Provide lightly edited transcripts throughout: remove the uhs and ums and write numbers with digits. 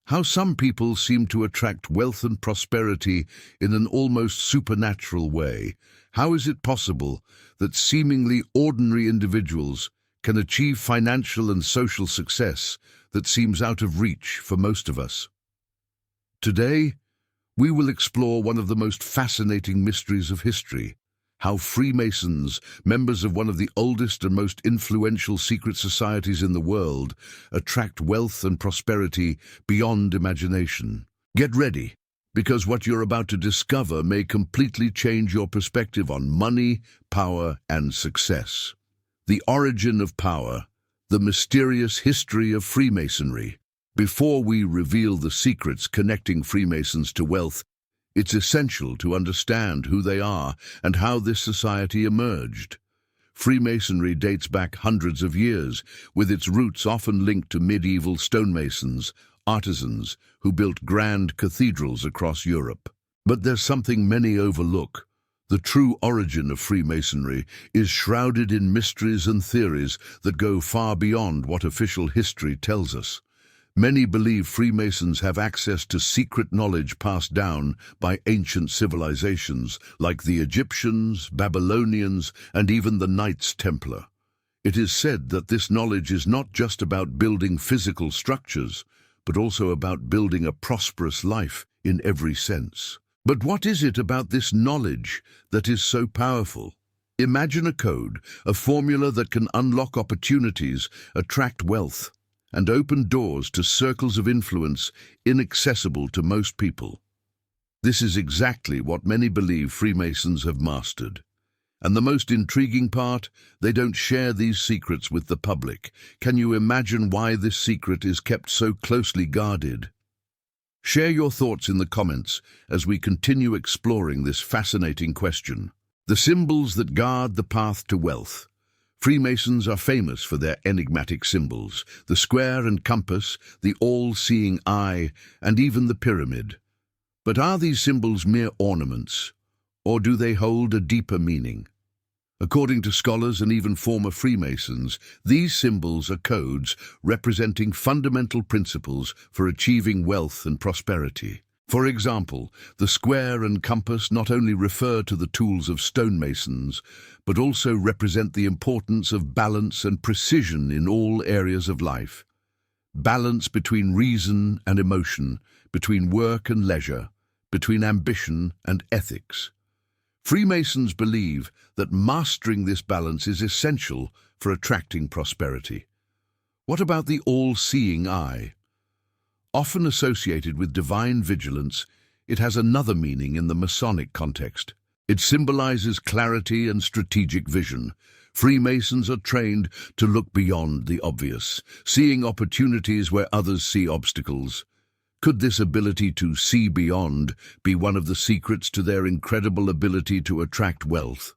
How some people seem to attract wealth and prosperity in an almost supernatural way. How is it possible that seemingly ordinary individuals can achieve financial and social success that seems out of reach for most of us? Today, we will explore one of the most fascinating mysteries of history: how Freemasons, members of one of the oldest and most influential secret societies in the world, attract wealth and prosperity beyond imagination. Get ready, because what you're about to discover may completely change your perspective on money, power, and success. The origin of power, the mysterious history of Freemasonry. Before we reveal the secrets connecting Freemasons to wealth, it's essential to understand who they are and how this society emerged. Freemasonry dates back hundreds of years, with its roots often linked to medieval stonemasons, artisans who built grand cathedrals across Europe. But there's something many overlook. The true origin of Freemasonry is shrouded in mysteries and theories that go far beyond what official history tells us. Many believe Freemasons have access to secret knowledge passed down by ancient civilizations like the Egyptians, Babylonians, and even the Knights Templar. It is said that this knowledge is not just about building physical structures, but also about building a prosperous life in every sense. But what is it about this knowledge that is so powerful? Imagine a code, a formula that can unlock opportunities, attract wealth, and open doors to circles of influence inaccessible to most people. This is exactly what many believe Freemasons have mastered. And the most intriguing part, they don't share these secrets with the public. Can you imagine why this secret is kept so closely guarded? Share your thoughts in the comments as we continue exploring this fascinating question. The symbols that guard the path to wealth. Freemasons are famous for their enigmatic symbols: the square and compass, the all-seeing eye, and even the pyramid. But are these symbols mere ornaments, or do they hold a deeper meaning? According to scholars and even former Freemasons, these symbols are codes representing fundamental principles for achieving wealth and prosperity. For example, the square and compass not only refer to the tools of stonemasons, but also represent the importance of balance and precision in all areas of life. Balance between reason and emotion, between work and leisure, between ambition and ethics. Freemasons believe that mastering this balance is essential for attracting prosperity. What about the all-seeing eye? Often associated with divine vigilance, it has another meaning in the Masonic context. It symbolizes clarity and strategic vision. Freemasons are trained to look beyond the obvious, seeing opportunities where others see obstacles. Could this ability to see beyond be one of the secrets to their incredible ability to attract wealth?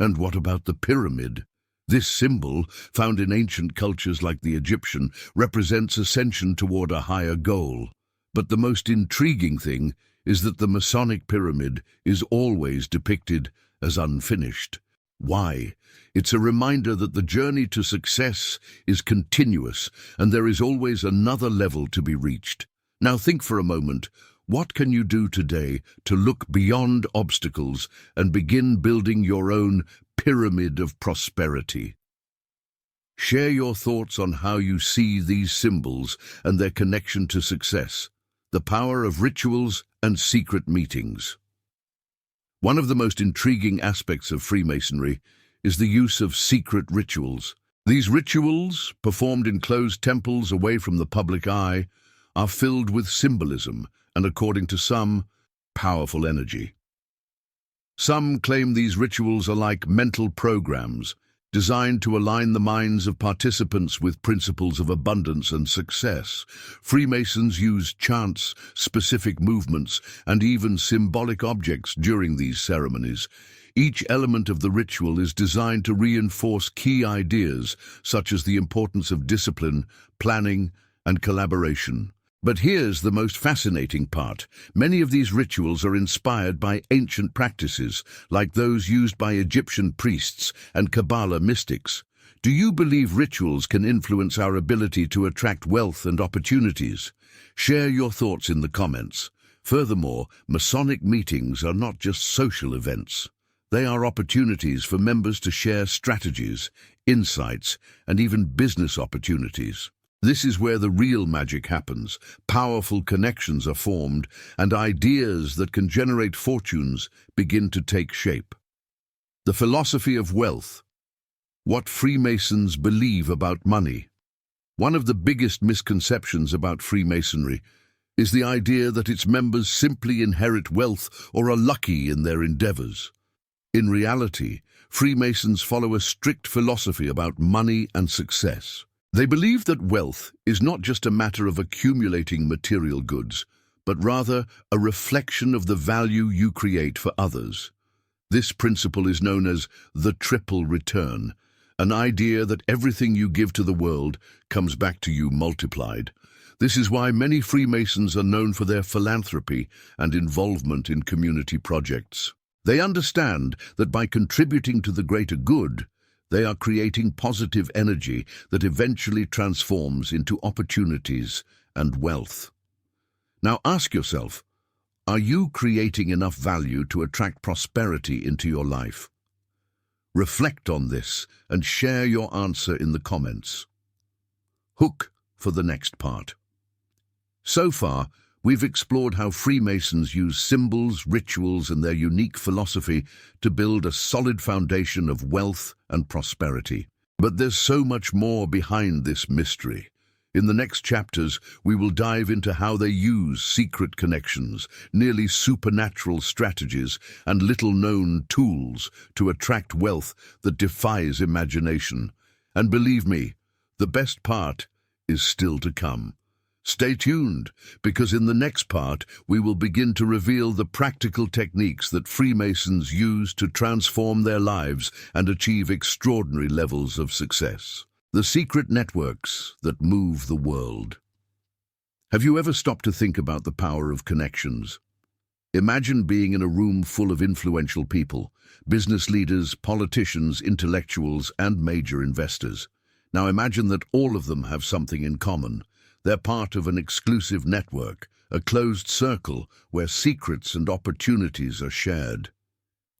And what about the pyramid? This symbol, found in ancient cultures like the Egyptian, represents ascension toward a higher goal. But the most intriguing thing is that the Masonic pyramid is always depicted as unfinished. Why? It's a reminder that the journey to success is continuous, and there is always another level to be reached. Now think for a moment. What can you do today to look beyond obstacles and begin building your own pyramid of prosperity? Share your thoughts on how you see these symbols and their connection to success, the power of rituals and secret meetings. One of the most intriguing aspects of Freemasonry is the use of secret rituals. These rituals, performed in closed temples away from the public eye, are filled with symbolism and, according to some, powerful energy. Some claim these rituals are like mental programs, designed to align the minds of participants with principles of abundance and success. Freemasons use chants, specific movements, and even symbolic objects during these ceremonies. Each element of the ritual is designed to reinforce key ideas, such as the importance of discipline, planning, and collaboration. But here's the most fascinating part. Many of these rituals are inspired by ancient practices, like those used by Egyptian priests and Kabbalah mystics. Do you believe rituals can influence our ability to attract wealth and opportunities? Share your thoughts in the comments. Furthermore, Masonic meetings are not just social events. They are opportunities for members to share strategies, insights, and even business opportunities. This is where the real magic happens. Powerful connections are formed, and ideas that can generate fortunes begin to take shape. The philosophy of wealth. What Freemasons believe about money. One of the biggest misconceptions about Freemasonry is the idea that its members simply inherit wealth or are lucky in their endeavors. In reality, Freemasons follow a strict philosophy about money and success. They believe that wealth is not just a matter of accumulating material goods, but rather a reflection of the value you create for others. This principle is known as the triple return, an idea that everything you give to the world comes back to you multiplied. This is why many Freemasons are known for their philanthropy and involvement in community projects. They understand that by contributing to the greater good, they are creating positive energy that eventually transforms into opportunities and wealth. Now ask yourself, are you creating enough value to attract prosperity into your life? Reflect on this and share your answer in the comments. Hook for the next part. So far, we've explored how Freemasons use symbols, rituals, and their unique philosophy to build a solid foundation of wealth and prosperity. But there's so much more behind this mystery. In the next chapters, we will dive into how they use secret connections, nearly supernatural strategies, and little-known tools to attract wealth that defies imagination. And believe me, the best part is still to come. Stay tuned, because in the next part, we will begin to reveal the practical techniques that Freemasons use to transform their lives and achieve extraordinary levels of success. The secret networks that move the world. Have you ever stopped to think about the power of connections? Imagine being in a room full of influential people, business leaders, politicians, intellectuals, and major investors. Now imagine that all of them have something in common. They're part of an exclusive network, a closed circle where secrets and opportunities are shared.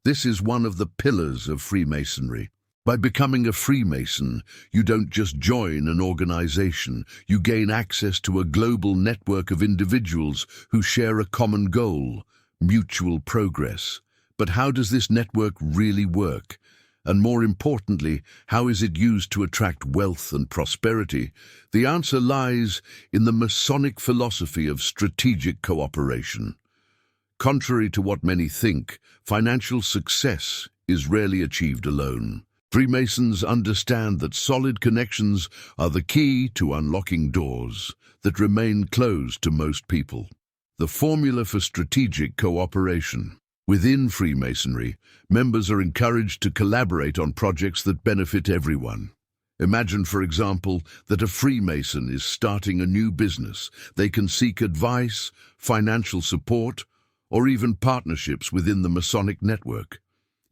This is one of the pillars of Freemasonry. By becoming a Freemason, you don't just join an organization, you gain access to a global network of individuals who share a common goal, mutual progress. But how does this network really work? And more importantly, how is it used to attract wealth and prosperity? The answer lies in the Masonic philosophy of strategic cooperation. Contrary to what many think, financial success is rarely achieved alone. Freemasons understand that solid connections are the key to unlocking doors that remain closed to most people. The formula for strategic cooperation. Within Freemasonry, members are encouraged to collaborate on projects that benefit everyone. Imagine, for example, that a Freemason is starting a new business. They can seek advice, financial support, or even partnerships within the Masonic network.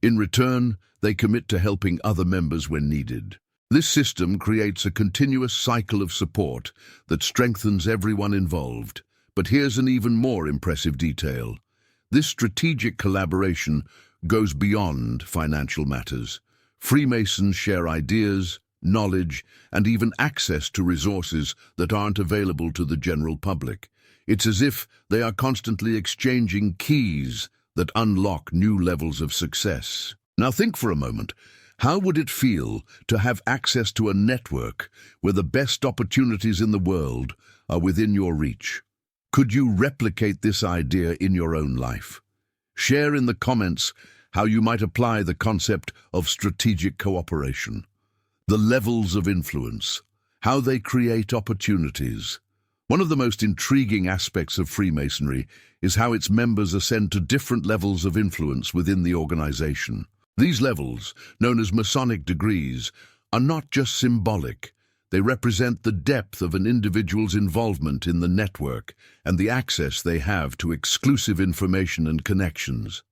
In return, they commit to helping other members when needed. This system creates a continuous cycle of support that strengthens everyone involved. But here's an even more impressive detail. This strategic collaboration goes beyond financial matters. Freemasons share ideas, knowledge, and even access to resources that aren't available to the general public. It's as if they are constantly exchanging keys that unlock new levels of success. Now think for a moment. How would it feel to have access to a network where the best opportunities in the world are within your reach? Could you replicate this idea in your own life? Share in the comments how you might apply the concept of strategic cooperation, the levels of influence, how they create opportunities. One of the most intriguing aspects of Freemasonry is how its members ascend to different levels of influence within the organization. These levels, known as Masonic degrees, are not just symbolic. They represent the depth of an individual's involvement in the network and the access they have to exclusive information and connections.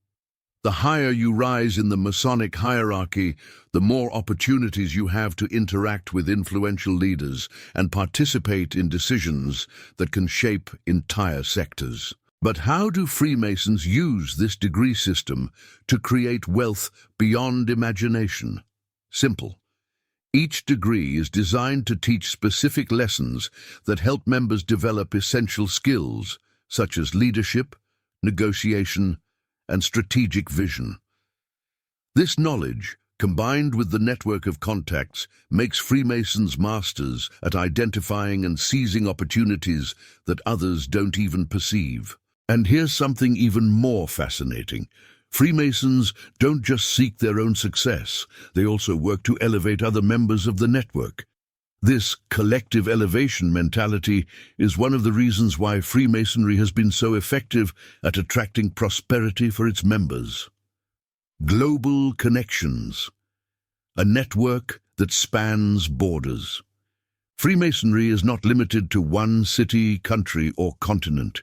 The higher you rise in the Masonic hierarchy, the more opportunities you have to interact with influential leaders and participate in decisions that can shape entire sectors. But how do Freemasons use this degree system to create wealth beyond imagination? Simple. Each degree is designed to teach specific lessons that help members develop essential skills, such as leadership, negotiation, and strategic vision. This knowledge, combined with the network of contacts, makes Freemasons masters at identifying and seizing opportunities that others don't even perceive. And here's something even more fascinating. Freemasons don't just seek their own success, they also work to elevate other members of the network. This collective elevation mentality is one of the reasons why Freemasonry has been so effective at attracting prosperity for its members. Global connections, a network that spans borders. Freemasonry is not limited to one city, country, or continent.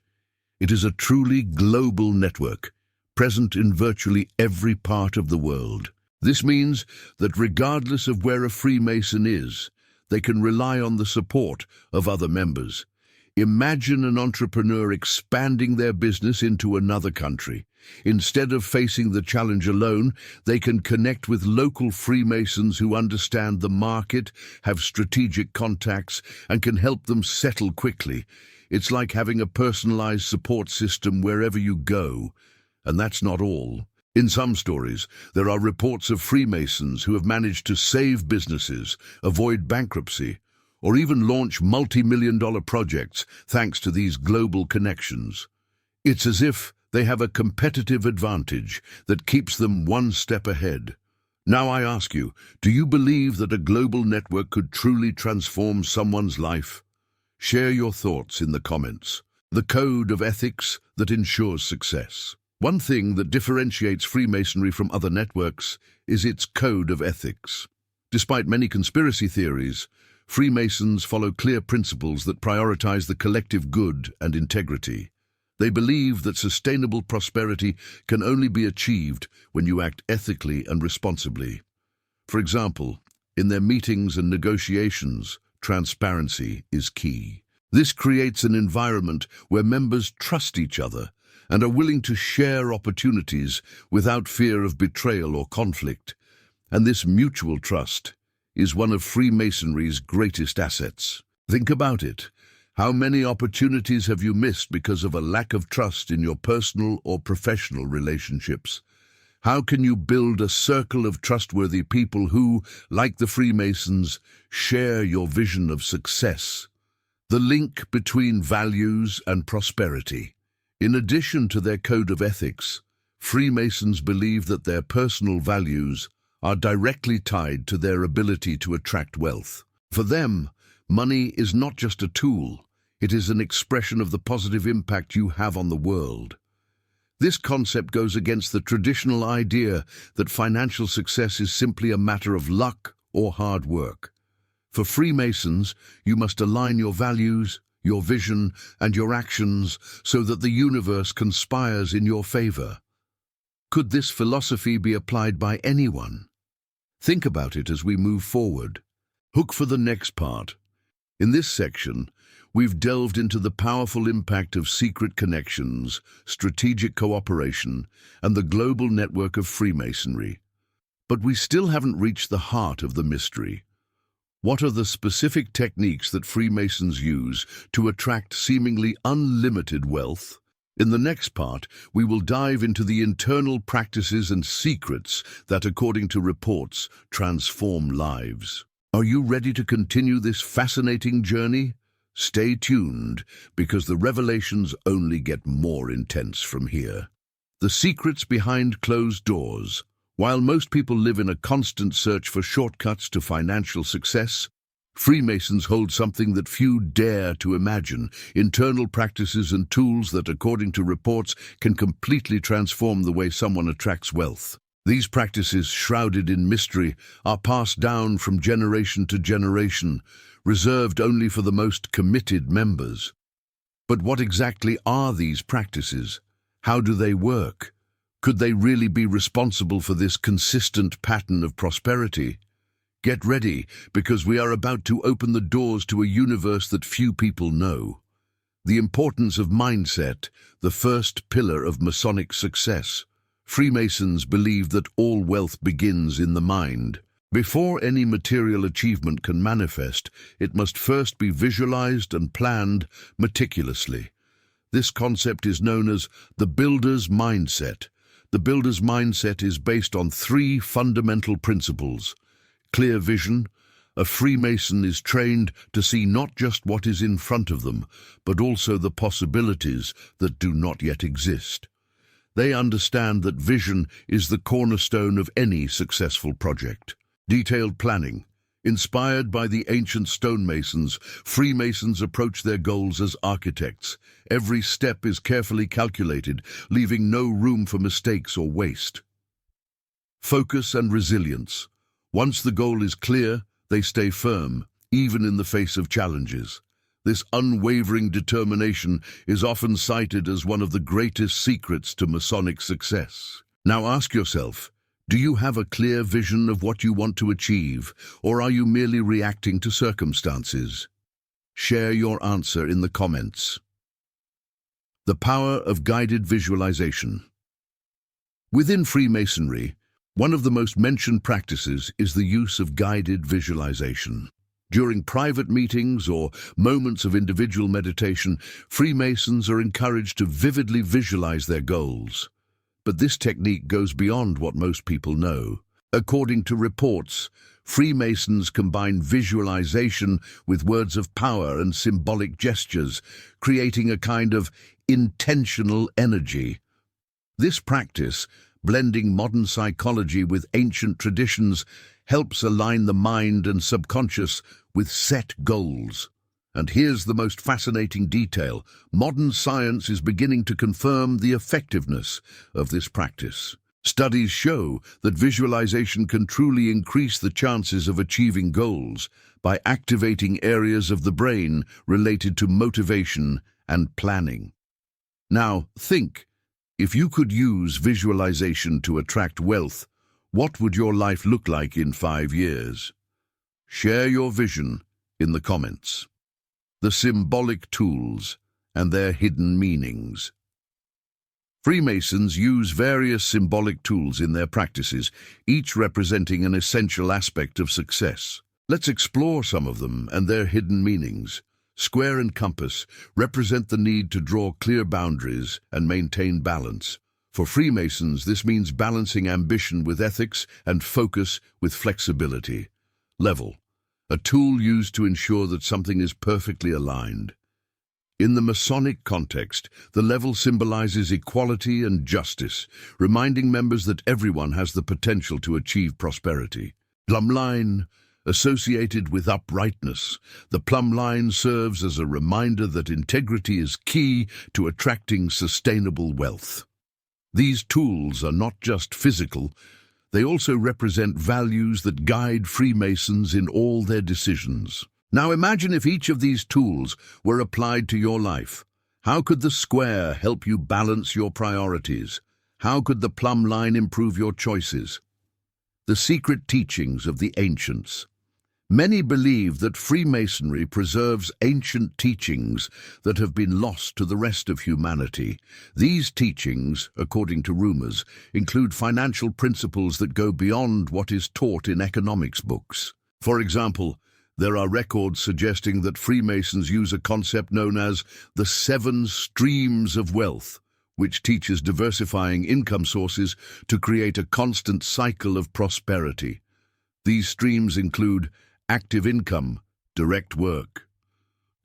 It is a truly global network, present in virtually every part of the world. This means that regardless of where a Freemason is, they can rely on the support of other members. Imagine an entrepreneur expanding their business into another country. Instead of facing the challenge alone, they can connect with local Freemasons who understand the market, have strategic contacts, and can help them settle quickly. It's like having a personalized support system wherever you go. And that's not all. In some stories, there are reports of Freemasons who have managed to save businesses, avoid bankruptcy, or even launch multi-million-dollar projects thanks to these global connections. It's as if they have a competitive advantage that keeps them one step ahead. Now I ask you, do you believe that a global network could truly transform someone's life? Share your thoughts in the comments. The code of ethics that ensures success. One thing that differentiates Freemasonry from other networks is its code of ethics. Despite many conspiracy theories, Freemasons follow clear principles that prioritize the collective good and integrity. They believe that sustainable prosperity can only be achieved when you act ethically and responsibly. For example, in their meetings and negotiations, transparency is key. This creates an environment where members trust each other and are willing to share opportunities without fear of betrayal or conflict. And this mutual trust is one of Freemasonry's greatest assets. Think about it. How many opportunities have you missed because of a lack of trust in your personal or professional relationships? How can you build a circle of trustworthy people who, like the Freemasons, share your vision of success? The link between values and prosperity. In addition to their code of ethics, Freemasons believe that their personal values are directly tied to their ability to attract wealth. For them, money is not just a tool, it is an expression of the positive impact you have on the world. This concept goes against the traditional idea that financial success is simply a matter of luck or hard work. For Freemasons, you must align your values, your vision, and your actions so that the universe conspires in your favor. Could this philosophy be applied by anyone? Think about it as we move forward. Hook for the next part. In this section, we've delved into the powerful impact of secret connections, strategic cooperation, and the global network of Freemasonry. But we still haven't reached the heart of the mystery. What are the specific techniques that Freemasons use to attract seemingly unlimited wealth? In the next part, we will dive into the internal practices and secrets that, according to reports, transform lives. Are you ready to continue this fascinating journey? Stay tuned, because the revelations only get more intense from here. The secrets behind closed doors. While most people live in a constant search for shortcuts to financial success, Freemasons hold something that few dare to imagine: internal practices and tools that, according to reports, can completely transform the way someone attracts wealth. These practices, shrouded in mystery, are passed down from generation to generation, reserved only for the most committed members. But what exactly are these practices? How do they work? Could they really be responsible for this consistent pattern of prosperity? Get ready, because we are about to open the doors to a universe that few people know. The importance of mindset, the first pillar of Masonic success. Freemasons believe that all wealth begins in the mind. Before any material achievement can manifest, it must first be visualized and planned meticulously. This concept is known as the builder's mindset. The builder's mindset is based on three fundamental principles. Clear vision. A Freemason is trained to see not just what is in front of them, but also the possibilities that do not yet exist. They understand that vision is the cornerstone of any successful project. Detailed planning. Inspired by the ancient stonemasons, Freemasons approach their goals as architects. Every step is carefully calculated, leaving no room for mistakes or waste. Focus and resilience. Once the goal is clear, they stay firm, even in the face of challenges. This unwavering determination is often cited as one of the greatest secrets to Masonic success. Now ask yourself, do you have a clear vision of what you want to achieve, or are you merely reacting to circumstances? Share your answer in the comments. The power of guided visualization. Within Freemasonry, one of the most mentioned practices is the use of guided visualization. During private meetings or moments of individual meditation, Freemasons are encouraged to vividly visualize their goals. But this technique goes beyond what most people know. According to reports, Freemasons combine visualization with words of power and symbolic gestures, creating a kind of intentional energy. This practice, blending modern psychology with ancient traditions, helps align the mind and subconscious with set goals. And here's the most fascinating detail. Modern science is beginning to confirm the effectiveness of this practice. Studies show that visualization can truly increase the chances of achieving goals by activating areas of the brain related to motivation and planning. Now, think. If you could use visualization to attract wealth, what would your life look like in 5 years? Share your vision in the comments. The symbolic tools and their hidden meanings. Freemasons use various symbolic tools in their practices, each representing an essential aspect of success. Let's explore some of them and their hidden meanings. Square and compass represent the need to draw clear boundaries and maintain balance. For Freemasons, this means balancing ambition with ethics and focus with flexibility. Level, a tool used to ensure that something is perfectly aligned. In the Masonic context, the level symbolizes equality and justice, reminding members that everyone has the potential to achieve prosperity. Plumb line, associated with uprightness, the plumb line serves as a reminder that integrity is key to attracting sustainable wealth. These tools are not just physical, they also represent values that guide Freemasons in all their decisions. Now imagine if each of these tools were applied to your life. How could the square help you balance your priorities? How could the plumb line improve your choices? The secret teachings of the ancients. Many believe that Freemasonry preserves ancient teachings that have been lost to the rest of humanity. These teachings, according to rumors, include financial principles that go beyond what is taught in economics books. For example, there are records suggesting that Freemasons use a concept known as the 7 streams of wealth, which teaches diversifying income sources to create a constant cycle of prosperity. These streams include active income, direct work,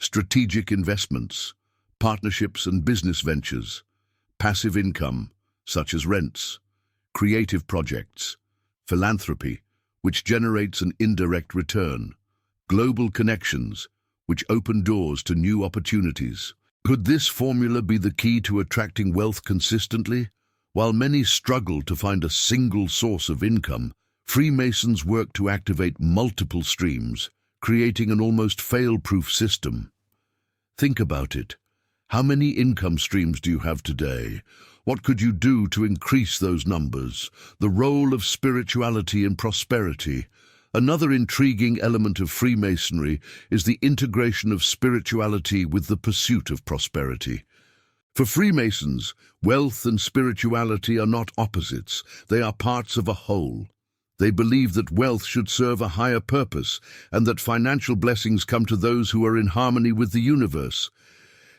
strategic investments, partnerships and business ventures, passive income, such as rents, creative projects, philanthropy, which generates an indirect return, global connections, which open doors to new opportunities. Could this formula be the key to attracting wealth consistently? While many struggle to find a single source of income, Freemasons work to activate multiple streams, creating an almost fail-proof system. Think about it. How many income streams do you have today? What could you do to increase those numbers? The role of spirituality in prosperity. Another intriguing element of Freemasonry is the integration of spirituality with the pursuit of prosperity. For Freemasons, wealth and spirituality are not opposites, they are parts of a whole. They believe that wealth should serve a higher purpose and that financial blessings come to those who are in harmony with the universe.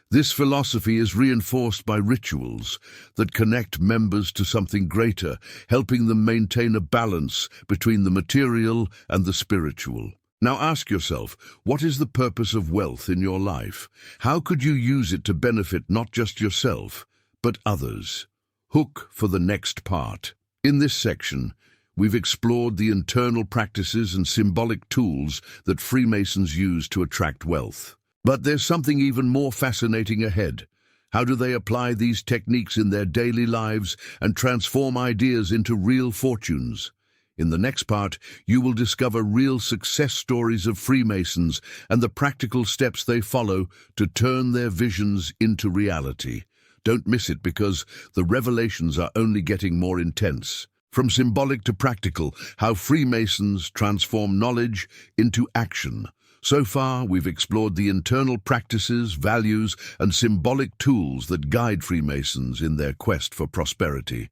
This philosophy is reinforced by rituals that connect members to something greater, helping them maintain a balance between the material and the spiritual. Now ask yourself, what is the purpose of wealth in your life? How could you use it to benefit not just yourself, but others? Hook for the next part. In this section, we've explored the internal practices and symbolic tools that Freemasons use to attract wealth. But there's something even more fascinating ahead. How do they apply these techniques in their daily lives and transform ideas into real fortunes? In the next part, you will discover real success stories of Freemasons and the practical steps they follow to turn their visions into reality. Don't miss it because the revelations are only getting more intense. From symbolic to practical, how Freemasons transform knowledge into action. So far, we've explored the internal practices, values, and symbolic tools that guide Freemasons in their quest for prosperity.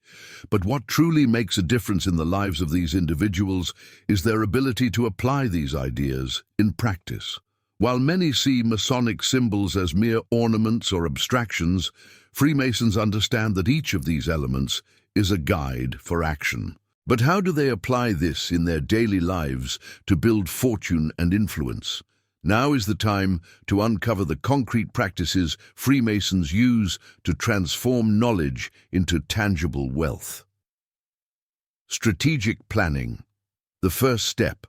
But what truly makes a difference in the lives of these individuals is their ability to apply these ideas in practice. While many see Masonic symbols as mere ornaments or abstractions, Freemasons understand that each of these elements is a guide for action. But how do they apply this in their daily lives to build fortune and influence? Now is the time to uncover the concrete practices Freemasons use to transform knowledge into tangible wealth. Strategic planning. The first step.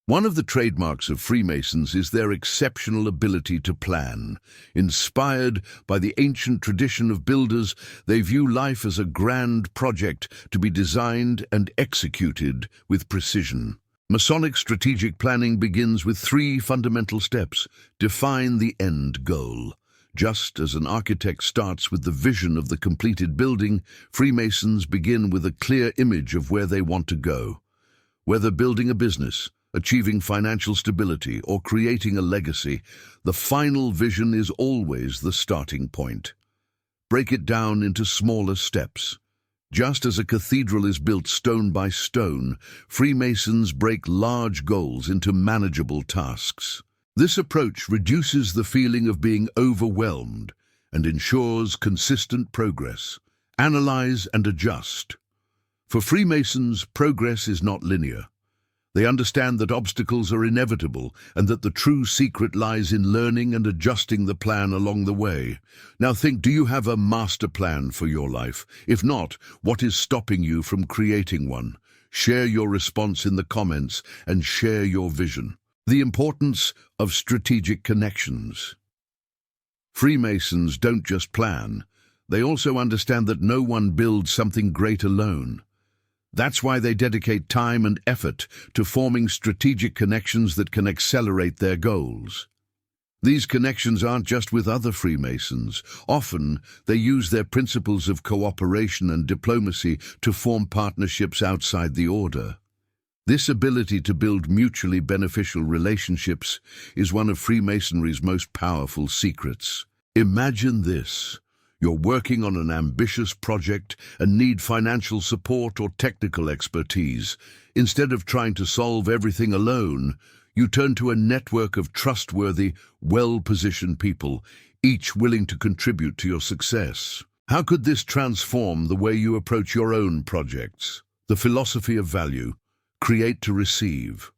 One of the trademarks of Freemasons is their exceptional ability to plan. Inspired by the ancient tradition of builders, they view life as a grand project to be designed and executed with precision. Masonic strategic planning begins with 3 fundamental steps. Define the end goal. Just as an architect starts with the vision of the completed building, Freemasons begin with a clear image of where they want to go. Whether building a business, achieving financial stability, or creating a legacy, the final vision is always the starting point. Break it down into smaller steps. Just as a cathedral is built stone by stone, Freemasons break large goals into manageable tasks. This approach reduces the feeling of being overwhelmed and ensures consistent progress. Analyze and adjust. For Freemasons, progress is not linear. They understand that obstacles are inevitable and that the true secret lies in learning and adjusting the plan along the way. Now think, do you have a master plan for your life? If not, what is stopping you from creating one? Share your response in the comments and share your vision. The importance of strategic connections. Freemasons don't just plan. They also understand that no one builds something great alone. That's why they dedicate time and effort to forming strategic connections that can accelerate their goals. These connections aren't just with other Freemasons. Often, they use their principles of cooperation and diplomacy to form partnerships outside the order. This ability to build mutually beneficial relationships is one of Freemasonry's most powerful secrets. Imagine this. You're working on an ambitious project and need financial support or technical expertise. Instead of trying to solve everything alone, you turn to a network of trustworthy, well-positioned people, each willing to contribute to your success. How could this transform the way you approach your own projects? The philosophy of value. Create to receive.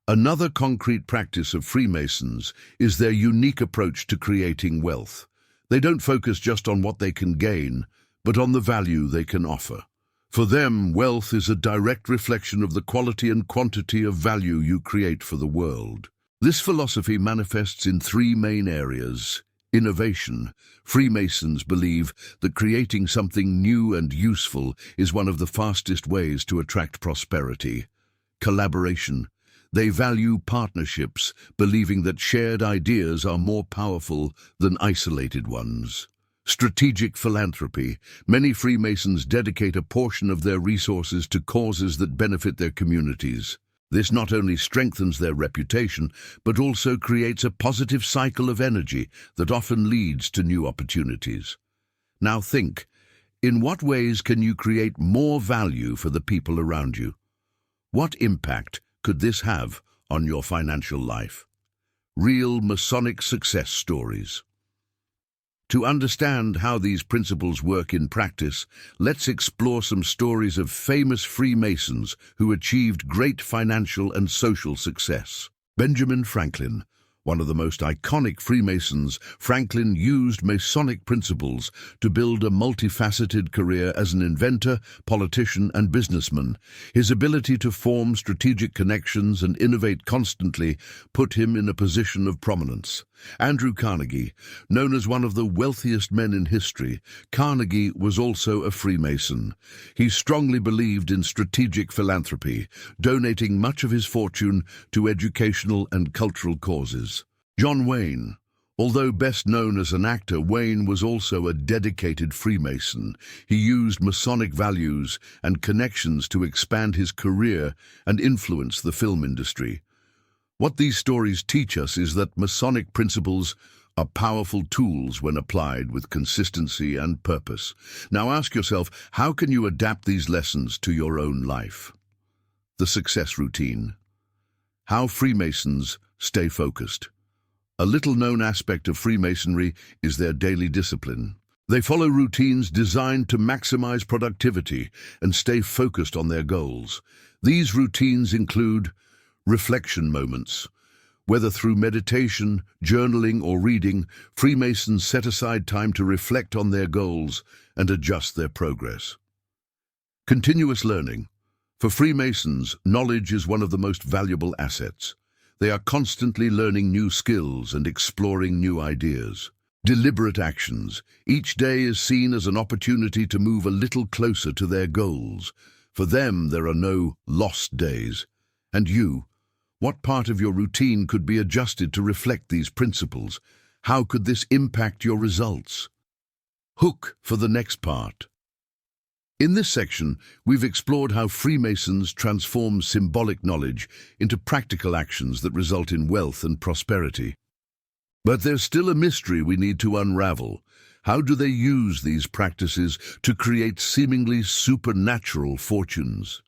Another concrete practice of Freemasons is their unique approach to creating wealth. They don't focus just on what they can gain, but on the value they can offer. For them, wealth is a direct reflection of the quality and quantity of value you create for the world. This philosophy manifests in 3 main areas. Innovation. Freemasons believe that creating something new and useful is one of the fastest ways to attract prosperity. Collaboration. They value partnerships, believing that shared ideas are more powerful than isolated ones. Strategic philanthropy. Many Freemasons dedicate a portion of their resources to causes that benefit their communities. This not only strengthens their reputation, but also creates a positive cycle of energy that often leads to new opportunities. Now think, in what ways can you create more value for the people around you? What impact could this have on your financial life? Real Masonic success stories. To understand how these principles work in practice, let's explore some stories of famous Freemasons who achieved great financial and social success. Benjamin Franklin. One of the most iconic Freemasons, Franklin used Masonic principles to build a multifaceted career as an inventor, politician, and businessman. His ability to form strategic connections and innovate constantly put him in a position of prominence. Andrew Carnegie. Known as one of the wealthiest men in history, Carnegie was also a Freemason. He strongly believed in strategic philanthropy, donating much of his fortune to educational and cultural causes. John Wayne. Although best known as an actor, Wayne was also a dedicated Freemason. He used Masonic values and connections to expand his career and influence the film industry. What these stories teach us is that Masonic principles are powerful tools when applied with consistency and purpose. Now ask yourself, how can you adapt these lessons to your own life? The success routine. How Freemasons stay focused. A little-known aspect of Freemasonry is their daily discipline. They follow routines designed to maximize productivity and stay focused on their goals. These routines include reflection moments. Whether through meditation, journaling, or reading, Freemasons set aside time to reflect on their goals and adjust their progress. Continuous learning. For Freemasons, knowledge is one of the most valuable assets. They are constantly learning new skills and exploring new ideas. Deliberate actions. Each day is seen as an opportunity to move a little closer to their goals. For them, there are no lost days. And you? What part of your routine could be adjusted to reflect these principles? How could this impact your results? Hook for the next part. In this section, we've explored how Freemasons transform symbolic knowledge into practical actions that result in wealth and prosperity. But there's still a mystery we need to unravel. How do they use these practices to create seemingly supernatural fortunes?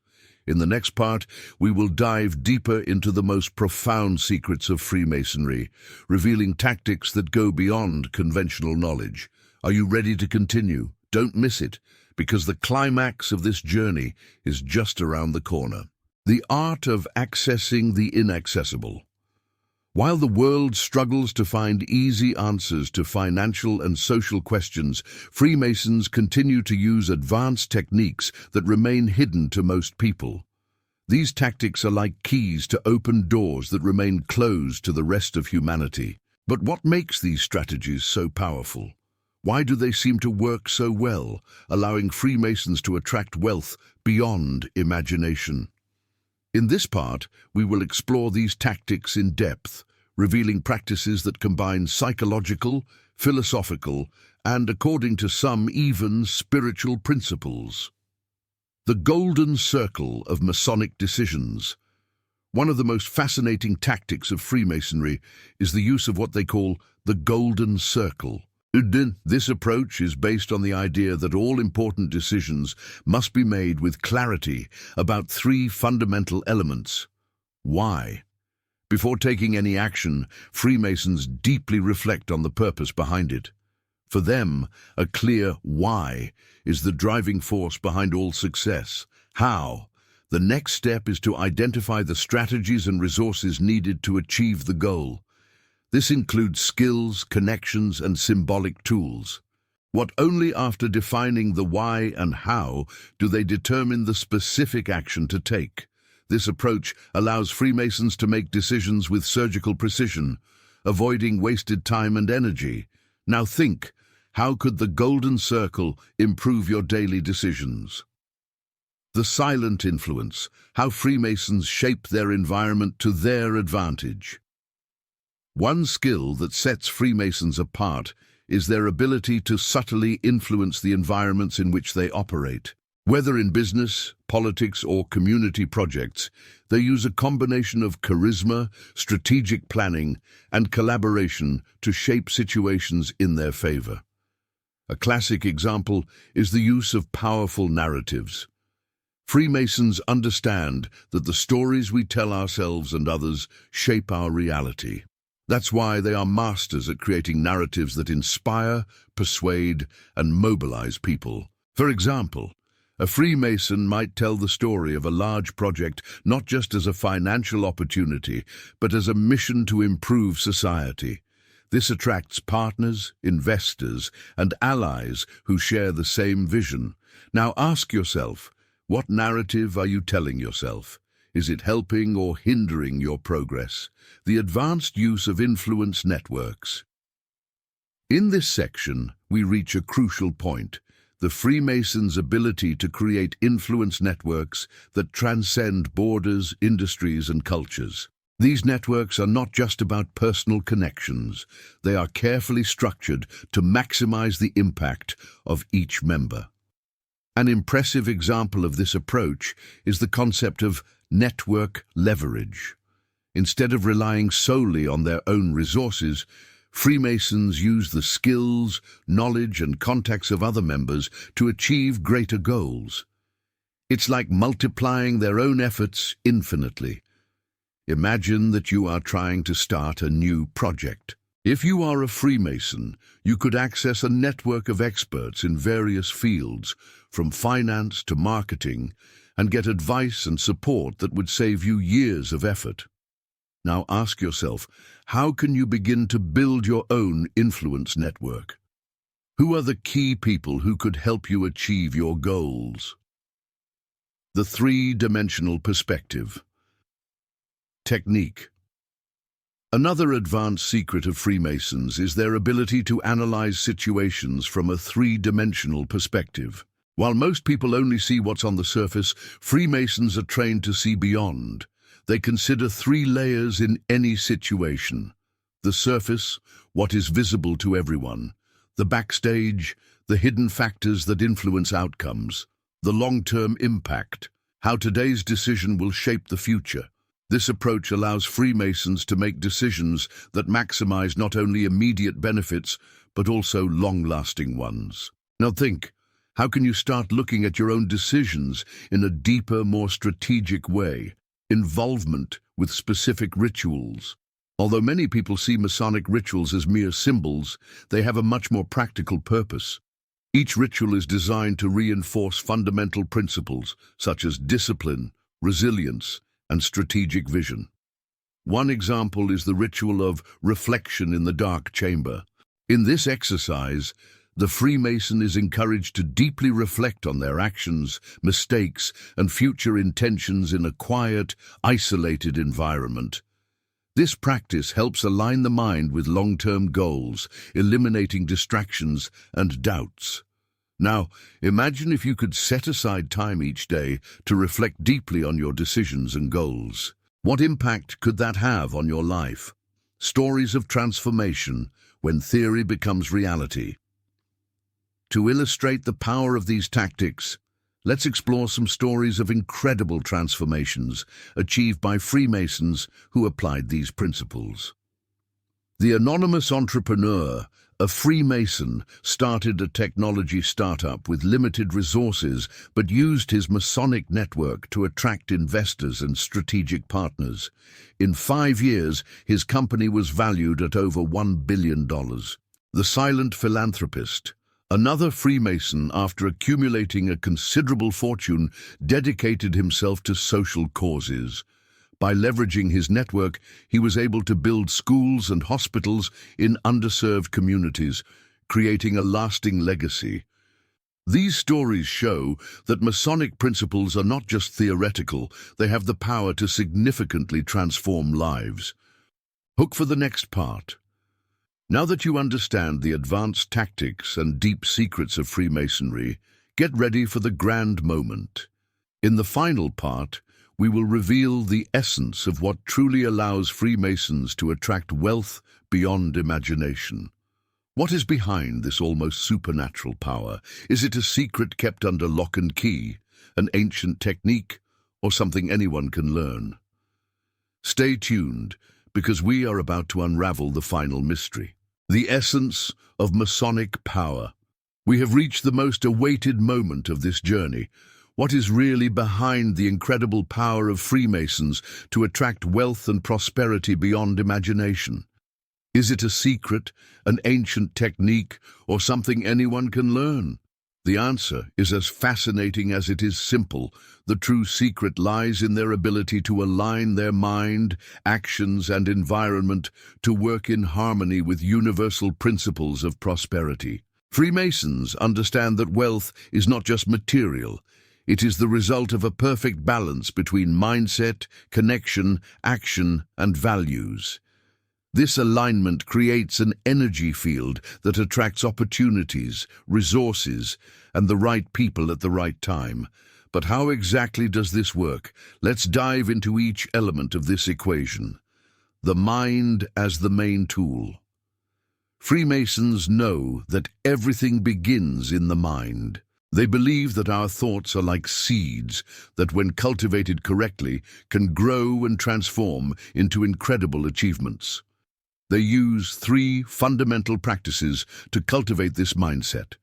In the next part, we will dive deeper into the most profound secrets of Freemasonry, revealing tactics that go beyond conventional knowledge. Are you ready to continue? Don't miss it, because the climax of this journey is just around the corner. The art of accessing the inaccessible. While the world struggles to find easy answers to financial and social questions, Freemasons continue to use advanced techniques that remain hidden to most people. These tactics are like keys to open doors that remain closed to the rest of humanity. But what makes these strategies so powerful? Why do they seem to work so well, allowing Freemasons to attract wealth beyond imagination? In this part, we will explore these tactics in depth, revealing practices that combine psychological, philosophical, and, according to some, even spiritual principles. The golden circle of Masonic decisions. One of the most fascinating tactics of Freemasonry is the use of what they call the golden circle. This approach is based on the idea that all important decisions must be made with clarity about three fundamental elements. Why? Before taking any action, Freemasons deeply reflect on the purpose behind it. For them, a clear why is the driving force behind all success. How? The next step is to identify the strategies and resources needed to achieve the goal. This includes skills, connections, and symbolic tools. Only after defining the why and how do they determine the specific action to take. This approach allows Freemasons to make decisions with surgical precision, avoiding wasted time and energy. Now think, how could the golden circle improve your daily decisions? The silent influence, how Freemasons shape their environment to their advantage. One skill that sets Freemasons apart is their ability to subtly influence the environments in which they operate. Whether in business, politics, or community projects, they use a combination of charisma, strategic planning, and collaboration to shape situations in their favor. A classic example is the use of powerful narratives. Freemasons understand that the stories we tell ourselves and others shape our reality. That's why they are masters at creating narratives that inspire, persuade, and mobilize people. For example, a Freemason might tell the story of a large project not just as a financial opportunity, but as a mission to improve society. This attracts partners, investors, and allies who share the same vision. Now ask yourself, what narrative are you telling yourself? Is it helping or hindering your progress? The advanced use of influence networks. In this section, we reach a crucial point: the Freemasons' ability to create influence networks that transcend borders, industries, and cultures. These networks are not just about personal connections. They are carefully structured to maximize the impact of each member. An impressive example of this approach is the concept of network leverage. Instead of relying solely on their own resources, Freemasons use the skills, knowledge, and contacts of other members to achieve greater goals. It's like multiplying their own efforts infinitely. Imagine that you are trying to start a new project. If you are a Freemason, you could access a network of experts in various fields, from finance to marketing, and get advice and support that would save you years of effort. Now ask yourself, how can you begin to build your own influence network? Who are the key people who could help you achieve your goals? The three-dimensional perspective. Technique. Another advanced secret of Freemasons is their ability to analyze situations from a three-dimensional perspective. While most people only see what's on the surface, Freemasons are trained to see beyond. They consider three layers in any situation: the surface, what is visible to everyone; the backstage, the hidden factors that influence outcomes; the long-term impact, how today's decision will shape the future. This approach allows Freemasons to make decisions that maximize not only immediate benefits, but also long-lasting ones. Now think, how can you start looking at your own decisions in a deeper, more strategic way? Involvement with specific rituals. Although many people see Masonic rituals as mere symbols, they have a much more practical purpose. Each ritual is designed to reinforce fundamental principles such as discipline, resilience, and strategic vision. One example is the ritual of reflection in the dark chamber. In this exercise, the Freemason is encouraged to deeply reflect on their actions, mistakes, and future intentions in a quiet, isolated environment. This practice helps align the mind with long-term goals, eliminating distractions and doubts. Now, imagine if you could set aside time each day to reflect deeply on your decisions and goals. What impact could that have on your life? Stories of transformation when theory becomes reality. To illustrate the power of these tactics, let's explore some stories of incredible transformations achieved by Freemasons who applied these principles. The anonymous entrepreneur, a Freemason, started a technology startup with limited resources but used his Masonic network to attract investors and strategic partners. In 5 years, his company was valued at over $1 billion. The silent philanthropist. Another Freemason, after accumulating a considerable fortune, dedicated himself to social causes. By leveraging his network, he was able to build schools and hospitals in underserved communities, creating a lasting legacy. These stories show that Masonic principles are not just theoretical, they have the power to significantly transform lives. Hook for the next part. Now that you understand the advanced tactics and deep secrets of Freemasonry, get ready for the grand moment. In the final part, we will reveal the essence of what truly allows Freemasons to attract wealth beyond imagination. What is behind this almost supernatural power? Is it a secret kept under lock and key, an ancient technique, or something anyone can learn? Stay tuned, because we are about to unravel the final mystery. The essence of Masonic power. We have reached the most awaited moment of this journey. What is really behind the incredible power of Freemasons to attract wealth and prosperity beyond imagination? Is it a secret, an ancient technique, or something anyone can learn? The answer is as fascinating as it is simple. The true secret lies in their ability to align their mind, actions, and environment to work in harmony with universal principles of prosperity. Freemasons understand that wealth is not just material. It is the result of a perfect balance between mindset, connection, action, and values. This alignment creates an energy field that attracts opportunities, resources, and the right people at the right time. But how exactly does this work? Let's dive into each element of this equation. The mind as the main tool. Freemasons know that everything begins in the mind. They believe that our thoughts are like seeds that, when cultivated correctly, can grow and transform into incredible achievements. They use 3 fundamental practices to cultivate this mindset.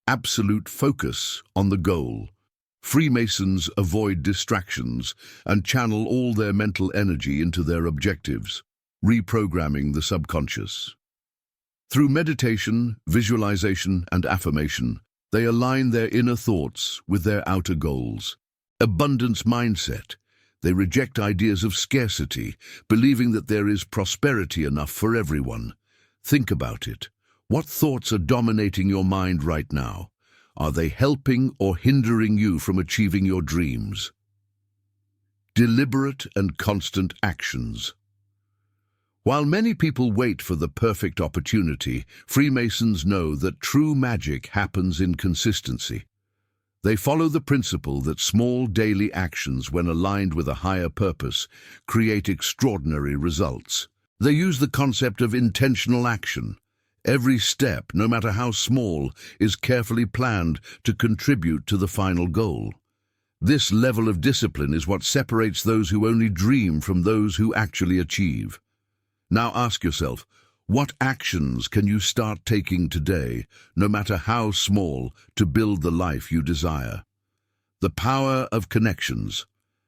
Absolute focus on the goal. Freemasons avoid distractions and channel all their mental energy into their objectives, reprogramming the subconscious. Through meditation, visualization, and affirmation, they align their inner thoughts with their outer goals. Abundance mindset. They reject ideas of scarcity, believing that there is prosperity enough for everyone. Think about it. What thoughts are dominating your mind right now? Are they helping or hindering you from achieving your dreams? Deliberate and constant actions. While many people wait for the perfect opportunity, Freemasons know that true magic happens in consistency. They follow the principle that small daily actions, when aligned with a higher purpose, create extraordinary results. They use the concept of intentional action. Every step, no matter how small, is carefully planned to contribute to the final goal. This level of discipline is what separates those who only dream from those who actually achieve. Now ask yourself, what actions can you start taking today, no matter how small, to build the life you desire? The power of connections.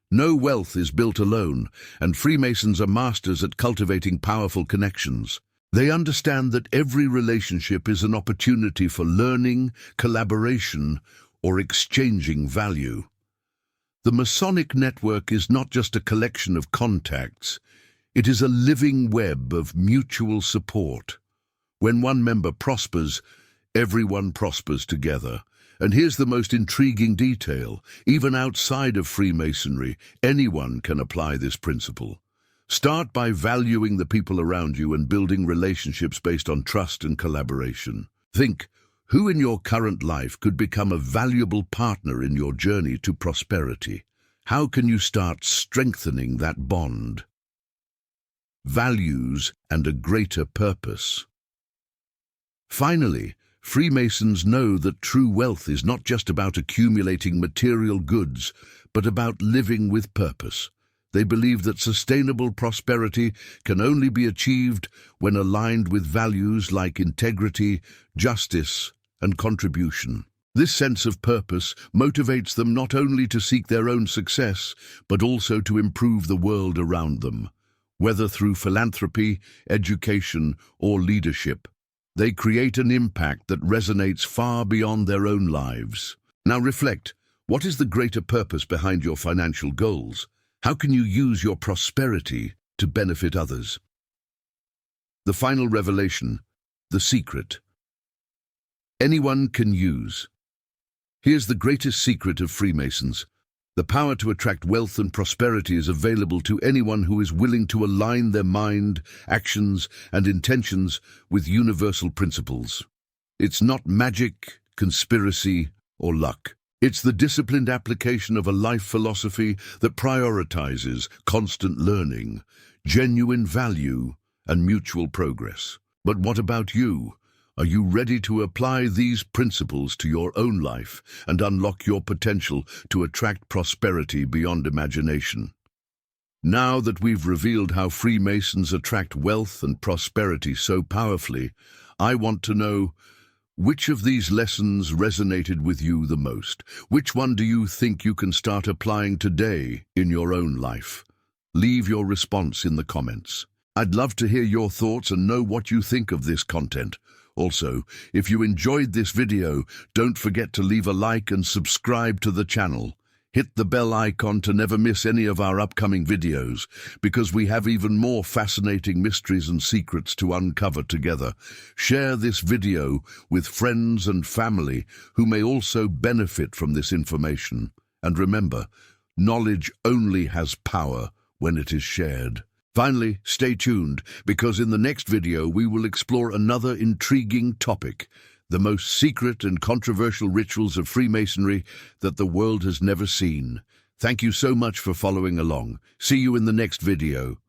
No wealth is built alone, and Freemasons are masters at cultivating powerful connections. They understand that every relationship is an opportunity for learning, collaboration, or exchanging value. The Masonic network is not just a collection of contacts. It is a living web of mutual support. When one member prospers, everyone prospers together. And here's the most intriguing detail. Even outside of Freemasonry, anyone can apply this principle. Start by valuing the people around you and building relationships based on trust and collaboration. Think, who in your current life could become a valuable partner in your journey to prosperity? How can you start strengthening that bond? Values and a greater purpose. Finally, Freemasons know that true wealth is not just about accumulating material goods, but about living with purpose. They believe that sustainable prosperity can only be achieved when aligned with values like integrity, justice, and contribution. This sense of purpose motivates them not only to seek their own success, but also to improve the world around them. Whether through philanthropy, education, or leadership, they create an impact that resonates far beyond their own lives. Now reflect, what is the greater purpose behind your financial goals? How can you use your prosperity to benefit others? The final revelation, the secret. Anyone can use. Here's the greatest secret of Freemasons. The power to attract wealth and prosperity is available to anyone who is willing to align their mind, actions, and intentions with universal principles. It's not magic, conspiracy, or luck. It's the disciplined application of a life philosophy that prioritizes constant learning, genuine value, and mutual progress. But what about you? Are you ready to apply these principles to your own life and unlock your potential to attract prosperity beyond imagination? Now that we've revealed how Freemasons attract wealth and prosperity so powerfully, I want to know, which of these lessons resonated with you the most? Which one do you think you can start applying today in your own life? Leave your response in the comments. I'd love to hear your thoughts and know what you think of this content. Also, if you enjoyed this video, don't forget to leave a like and subscribe to the channel. Hit the bell icon to never miss any of our upcoming videos, because we have even more fascinating mysteries and secrets to uncover together. Share this video with friends and family who may also benefit from this information. And remember, knowledge only has power when it is shared. Finally, stay tuned, because in the next video we will explore another intriguing topic: the most secret and controversial rituals of Freemasonry that the world has never seen. Thank you so much for following along. See you in the next video.